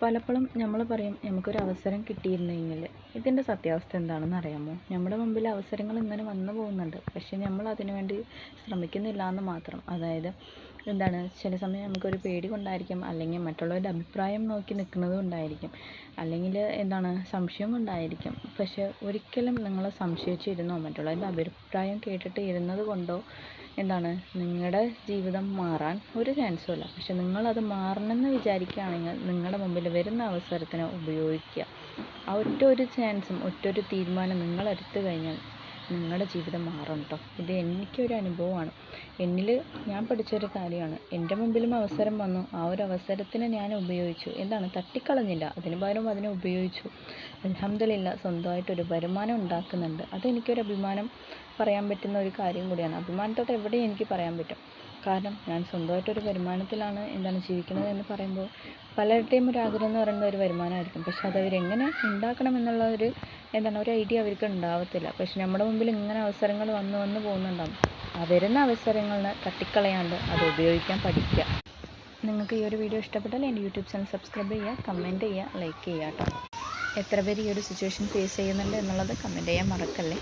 പലപ്പോഴും നമ്മൾ പറയും നമുക്കൊരു അവസരം കിട്ടിയിരുന്നെങ്കിൽ. ഇതിൻ്റെ സത്യാവസ്ഥ എന്താണെന്ന് അറിയാമോ? നമ്മുടെ മുമ്പിൽ അവസരങ്ങൾ ഇങ്ങനെ വന്നു പോകുന്നുണ്ട്, പക്ഷെ നമ്മൾ അതിനു വേണ്ടി ശ്രമിക്കുന്നില്ല എന്ന് മാത്രം. അതായത് ചില സമയം നമുക്കൊരു പേടി കൊണ്ടായിരിക്കും, അല്ലെങ്കിൽ മറ്റുള്ളവരുടെ അഭിപ്രായം നോക്കി നിൽക്കുന്നത് കൊണ്ടായിരിക്കും, അല്ലെങ്കിൽ സംശയം കൊണ്ടായിരിക്കും. പക്ഷെ ഒരിക്കലും നിങ്ങൾ സംശയിച്ചിരുന്നോ, മറ്റുള്ളവരുടെ അഭിപ്രായം കേട്ടിട്ട് ഇരുന്നത് കൊണ്ടോ നിങ്ങളുടെ ജീവിതം മാറാൻ ഒരു ചാൻസും ഇല്ല. പക്ഷെ നിങ്ങളത് മാറണമെന്ന് വിചാരിക്കുകയാണെങ്കിൽ നിങ്ങളുടെ മുമ്പിൽ വരുന്ന അവസരത്തിന് ഉപയോഗിക്കുക. ആ ഒരു ചാൻസും ഒറ്റൊരു തീരുമാനം നിങ്ങളെടുത്തു കഴിഞ്ഞാൽ നിങ്ങളുടെ ജീവിതം മാറും കേട്ടോ. ഇത് എനിക്കൊരു അനുഭവമാണ്. ഞാൻ പഠിച്ചൊരു കാര്യമാണ്. എൻ്റെ മുമ്പിലും അവസരം വന്നു, ആ ഒരു അവസരത്തിന് ഞാൻ ഉപയോഗിച്ചു. തട്ടിക്കളഞ്ഞില്ല, അതിന് പകരം അതിനെ ഉപയോഗിച്ചു. അൽഹംദുലില്ലാ, സ്വന്തമായിട്ടൊരു വരുമാനം ഉണ്ടാക്കുന്നുണ്ട്. അതെനിക്കൊരു അഭിമാനം പറയാൻ പറ്റുന്ന ഒരു കാര്യം കൂടിയാണ്. അഭിമാനത്തോടെ എവിടെയും എനിക്ക് പറയാൻ പറ്റും. കാരണം ഞാൻ സ്വന്തമായിട്ടൊരു വരുമാനത്തിലാണ് ജീവിക്കുന്നത് എന്ന് പറയുമ്പോൾ പലരുടെയും ഒരു ആഗ്രഹം എന്ന് പറയുന്നത് ഒരു വരുമാനമായിരിക്കും. പക്ഷെ അതവരെങ്ങനെ ഉണ്ടാക്കണം എന്നുള്ള ഒരു ഐഡിയ അവർക്ക് ഉണ്ടാവത്തില്ല. പക്ഷെ നമ്മുടെ മുമ്പിൽ ഇങ്ങനെ അവസരങ്ങൾ വന്നു പോകുന്നുണ്ടാകും. ആ വരുന്ന അവസരങ്ങളിനെ തട്ടിക്കളയാണ്ട് അത് ഉപയോഗിക്കാൻ പഠിക്കുക. നിങ്ങൾക്ക് ഈ ഒരു വീഡിയോ ഇഷ്ടപ്പെട്ടാൽ എൻ്റെ യൂട്യൂബ് ചാനൽ സബ്സ്ക്രൈബ് ചെയ്യുക, കമൻറ്റ് ചെയ്യുക, ലൈക്ക് ചെയ്യുക കേട്ടോ. എത്ര പേര് ഈ ഒരു സിറ്റുവേഷൻ ഫേസ് ചെയ്യുന്നുണ്ട് എന്നുള്ളത് കമൻറ്റ് ചെയ്യാൻ മറക്കല്ലേ.